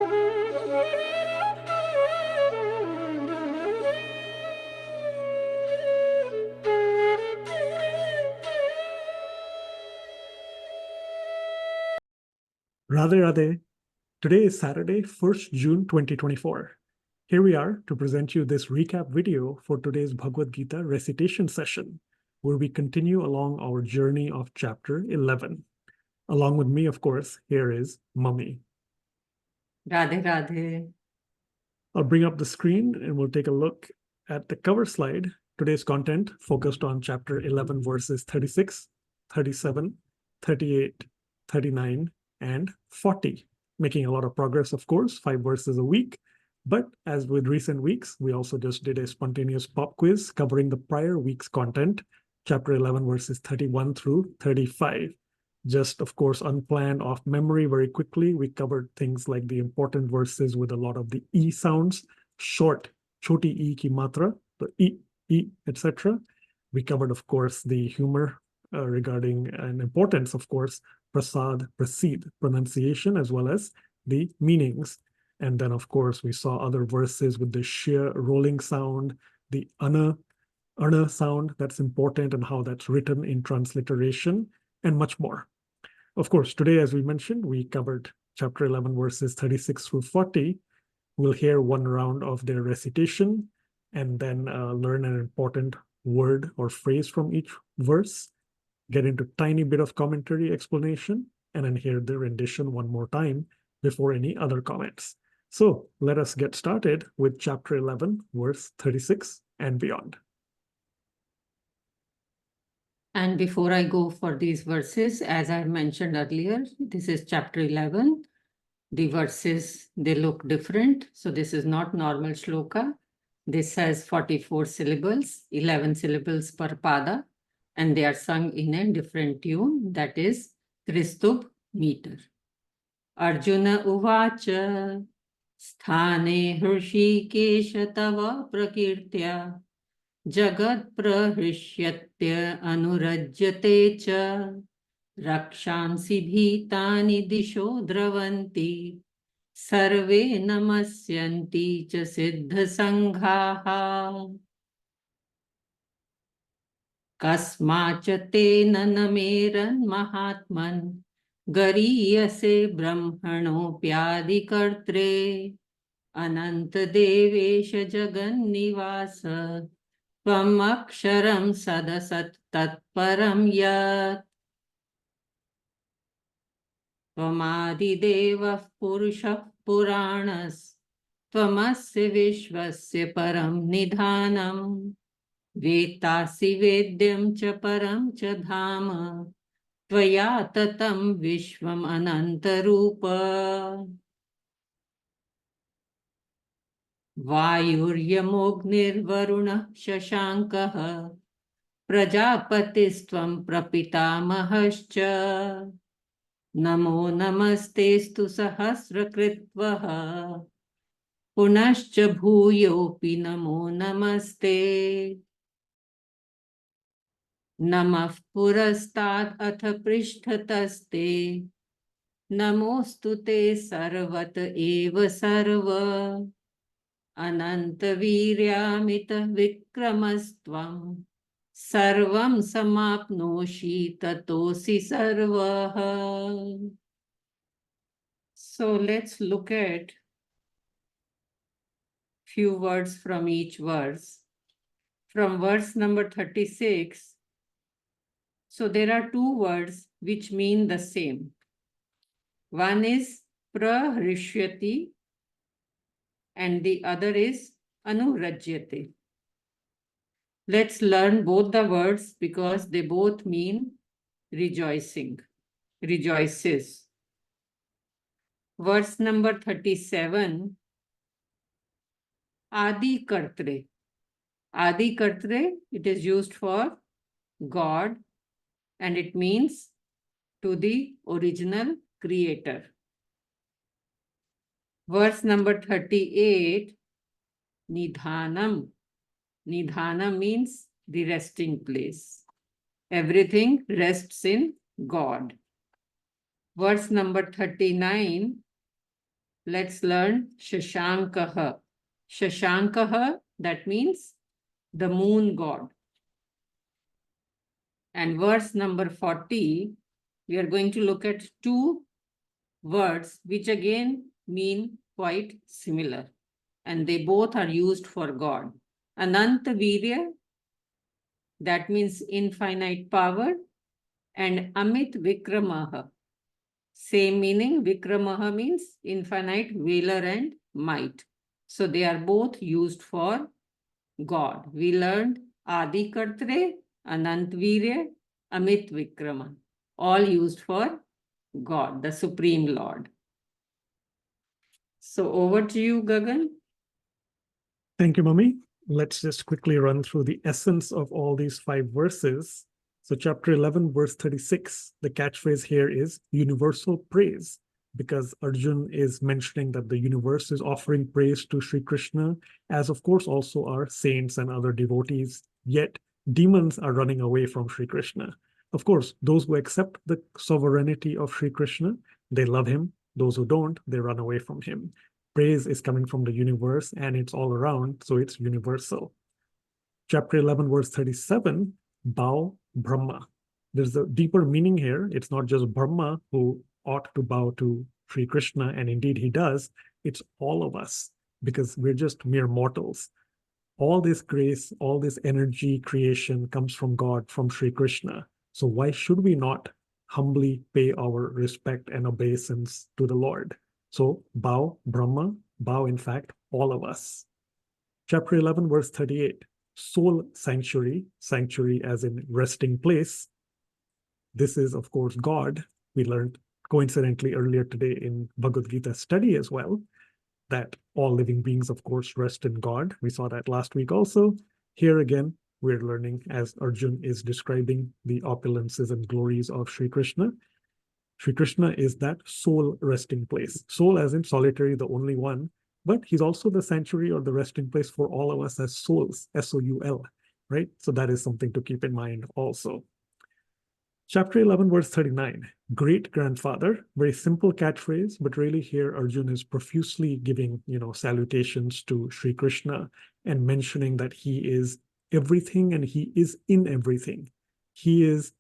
Radhe Radhe. Today is Saturday, 1st June 2024. Here we are to present you this recap video for today's Bhagavad Gita recitation session, where we continue along our journey of chapter 11. Along with me, of course, here is Mummy. Radhe Radhe. I'll bring up the screen and we'll take a look at the cover slide. Today's content focused on chapter 11, verses 36, 37, 38, 39, and 40. Making a lot of progress, of course, 5 verses a week. But as with recent weeks, we also just did a spontaneous pop quiz covering the prior week's content, chapter 11, verses 31 through 35. Just, of course, unplanned, off memory very quickly. We covered things like the important verses with a lot of the E sounds, short, choti E ki matra, the E, etc. We covered, of course, the humor regarding and importance, of course, prasad, prasid, pronunciation, as well as the meanings. And then, of course, we saw other verses with the sheer rolling sound, the ana sound that's important and how that's written in transliteration, and much more. Of course, today, as we mentioned, we covered chapter 11, verses 36 through 40. We'll hear one round of their recitation and then learn an important word or phrase from each verse, get into tiny bit of commentary explanation, and then hear the rendition one more time before any other comments. So let us get started with chapter 11, verse 36 and beyond. And before I go for these verses, as I mentioned earlier, this is chapter 11. The verses, they look different. So this is not normal shloka. This has 44 syllables, 11 syllables per pada, and they are sung in a different tune, that is Tristubh meter. Arjuna uvacha sthane hrishikesha tava prakirtya Jagat prahishyatya anurajyate cha rakshansi bhitani disho dravanti sarve namasyanti cha siddha sanghaha kasmacha tena nameran mahatman gariyase brahmano pyadikartre ananta devesha jagan nivasa Tvam aksharam sadasat tatparam yat Tvamadi devah purushah puranas Tvamasya vishvasya param nidhanam Vetasi vedyam cha param cha dhama Tvaya tatam vishvam anantarupa Vayuryamognirvarunah shashankah Prajapatistvam prapitamahascha Namo namastestu sahasrakritvaha Punascha bhuyopi namo namaste Namah purastad atha prishtataste Namostute sarvat eva sarva Anantaviryamita vikramastvam Sarvam samapnoshi tatosi sarvaha. So let's look at few words from each verse. From verse number 36, so there are 2 words which mean the same. One is prahishyati and the other is anurajyate. Let's learn both the words because they both mean rejoicing, rejoices. Verse number 37, Adi Kartre. Adi Kartre, it is used for God and it means to the original creator. Verse number 38, Nidhanam. Nidhanam means the resting place. Everything rests in God. Verse number 39, let's learn Shashankaha. Shashankaha, that means the moon god. And verse number 40, we are going to look at two words which again mean quite similar. And they both are used for God. Ananta Virya, that means infinite power, and Amit Vikramaha. Same meaning, Vikramaha means infinite valor and might. So they are both used for God. We learned Adi Kartre, Anant Virya, Amit Vikrama, all used for God, the Supreme Lord. So over to you, Gagan. Thank you, Mummy. Let's just quickly run through the essence of all these 5 verses. So chapter 11, verse 36, the catchphrase here is universal praise, because Arjun is mentioning that the universe is offering praise to Sri Krishna, as of course also are saints and other devotees, yet demons are running away from Sri Krishna. Of course, those who accept the sovereignty of Sri Krishna, they love him. Those who don't, they run away from him. Praise is coming from the universe and it's all around, so it's universal. Chapter 11, verse 37, bow Brahma. There's a deeper meaning here. It's not just Brahma who ought to bow to Sri Krishna, and indeed he does. It's all of us, because we're just mere mortals. All this grace, all this energy creation comes from God, from Sri Krishna. So why should we not humbly pay our respect and obeisance to the Lord? So bow Brahma, bow in fact all of us. Chapter 11, verse 38, soul sanctuary, sanctuary as in resting place. This is, of course, God. We learned coincidentally earlier today in Bhagavad Gita study as well, that all living beings, of course, rest in God. We saw that last week also. Here again, we're learning as Arjun is describing the opulences and glories of Sri Krishna. Sri Krishna is that soul resting place. Soul as in solitary, the only one, but he's also the sanctuary or the resting place for all of us as souls, S-O-U-L, right? So that is something to keep in mind also. Chapter 11, verse 39, great grandfather, very simple catchphrase, but really here Arjun is profusely giving, salutations to Sri Krishna and mentioning that he is everything and he is in everything. He is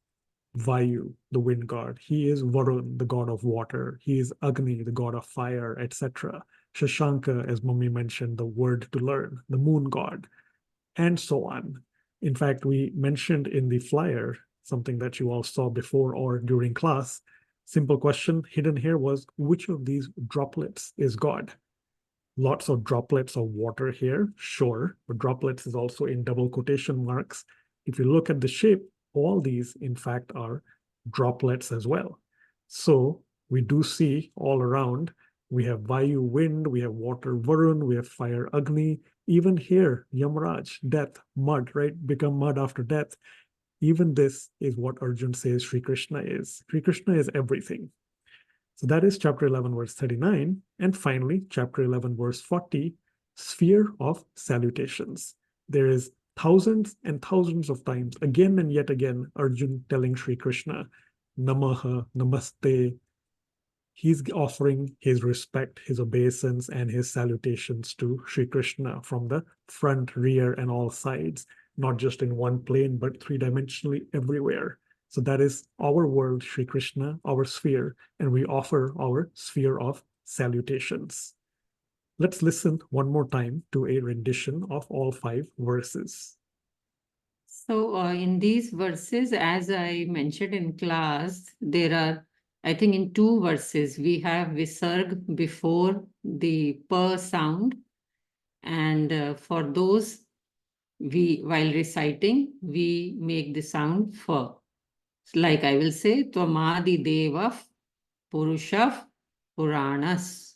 Vayu, the wind god. He is Varun, the god of water. He is Agni, the god of fire, etc. Shashanka, as Mummy mentioned, the word to learn, the moon god, and so on. In fact, we mentioned in the flyer something that you all saw before or during class. Simple question hidden here was, which of these droplets is God? Lots of droplets of water here, sure, but droplets is also in double quotation marks. If you look at the shape, all these, in fact, are droplets as well. So we do see all around, we have Vayu, wind, we have water, Varun, we have fire, Agni. Even here, Yamraj, death, mud, right? Become mud after death. Even this is what Arjun says Sri Krishna is. Sri Krishna is everything. So that is chapter 11, verse 39. And finally, chapter 11, verse 40, sphere of salutations. There is thousands and thousands of times, again and yet again, Arjun telling Sri Krishna, Namaha, Namaste. He's offering his respect, his obeisance, and his salutations to Sri Krishna from the front, rear, and all sides, not just in one plane, but three-dimensionally everywhere. So that is our world, Sri Krishna, our sphere, and we offer our sphere of salutations. Let's listen one more time to a rendition of all 5 verses. So in these verses, as I mentioned in class, there are, I think in 2 verses, we have Visarg before the pa sound. And for those, while reciting, we make the sound fa. Like I will say, Tvamadi Devav Purushav Puranas.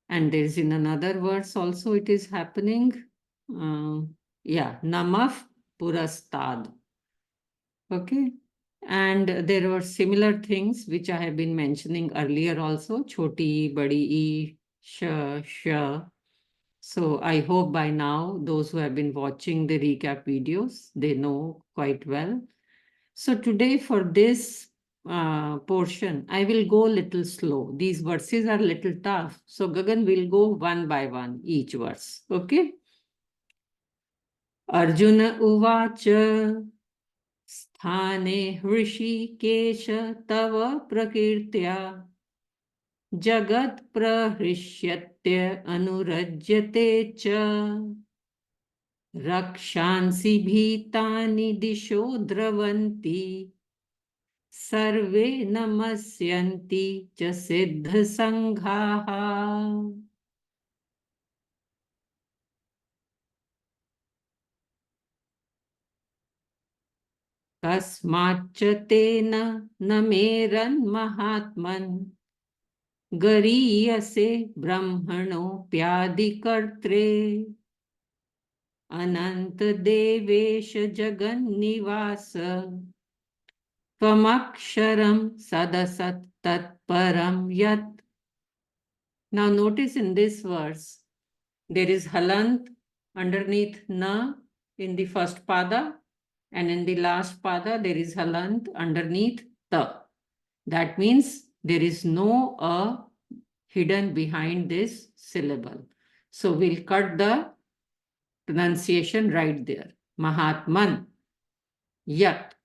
And there is in another verse also it is happening. Namav Purastad. Okay. And there were similar things which I have been mentioning earlier also. Choti, Badi, Sha. So I hope by now those who have been watching the recap videos, they know quite well. So today for this portion, I will go little slow. These verses are little tough. So Gagan will go one by one, each verse. Okay? Arjuna Uvacha Sthane Hrishikesh Tava Prakirtya Jagat Prahishyatya Anurajyate Cha Rakshansi Bhitani Disho Dravanti Sarve Namasyanti Cha Siddha Sanghaha. Kasmacha Tena Nameran Mahatman Gariyase Brahmano Pyadikartre Ananta Devesha Jagannivasa Tvamaksharam Sadasat Tatparam Yat. Now notice in this verse, there is halant underneath na in the first pada, and in the last pada, there is halant underneath ta. That means there is no hidden behind this syllable. So we'll cut the pronunciation right there. Mahatman, yat,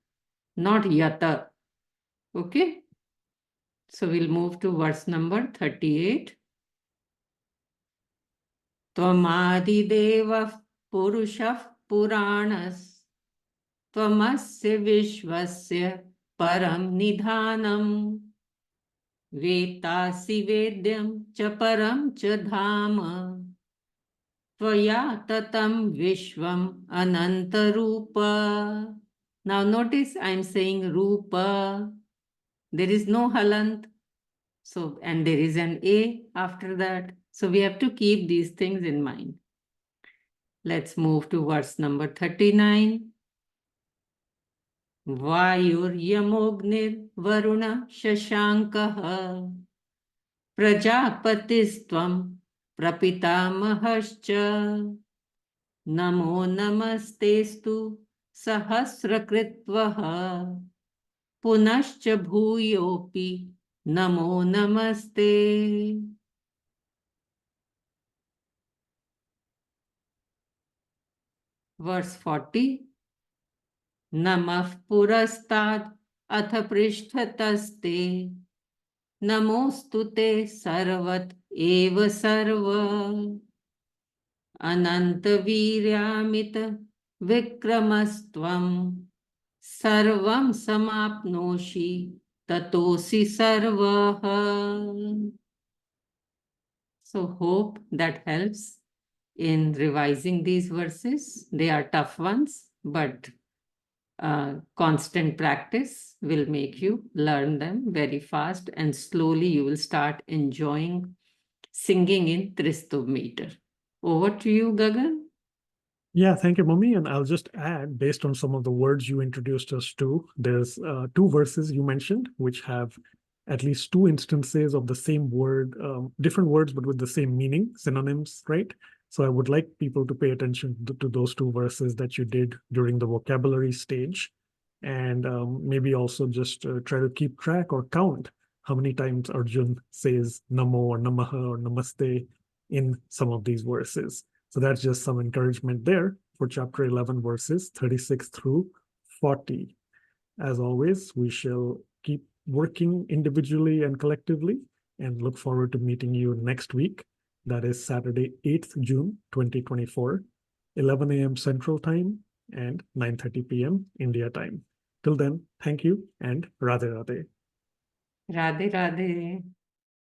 not yata. Okay? So we'll move to verse number 38. Tvamadideva purushah puranas tvamasya vishvasya param nidhanam vetasi vedyam cha param cha dhama tvaya tatam vishvam ananta rupa. Now notice I'm saying rupa. There is no halant. So, and there is an A after that. So we have to keep these things in mind. Let's move to verse number 39. Vayur yamognir varuna shashankaha prajapatistvam prapitamahascha namo namastestu sahasrakritvaha punascha bhuyopi namo namaste. Verse 40. Namah purastad atha prishtataste namostute sarvat eva sarva ananta viryamita vikramastvam sarvam samapnoshi tatosi sarvaha. So hope that helps in revising these verses. They are tough ones, but constant practice will make you learn them very fast, and slowly you will start enjoying singing in Tristub meter. Over to you, Gagan. Yeah, thank you, Mummy. And I'll just add, based on some of the words you introduced us to, there's two verses you mentioned, which have at least two instances of the same word, different words, but with the same meaning, synonyms, right? So I would like people to pay attention to those two verses that you did during the vocabulary stage. And maybe also just try to keep track or count how many times Arjun says Namo or Namaha or Namaste in some of these verses. So that's just some encouragement there for chapter 11, verses 36 through 40. As always, we shall keep working individually and collectively, and look forward to meeting you next week. That is Saturday, 8th June, 2024, 11 a.m. Central Time and 9:30 p.m. India time. Till then, thank you and Radhe Radhe. Radhe Radhe.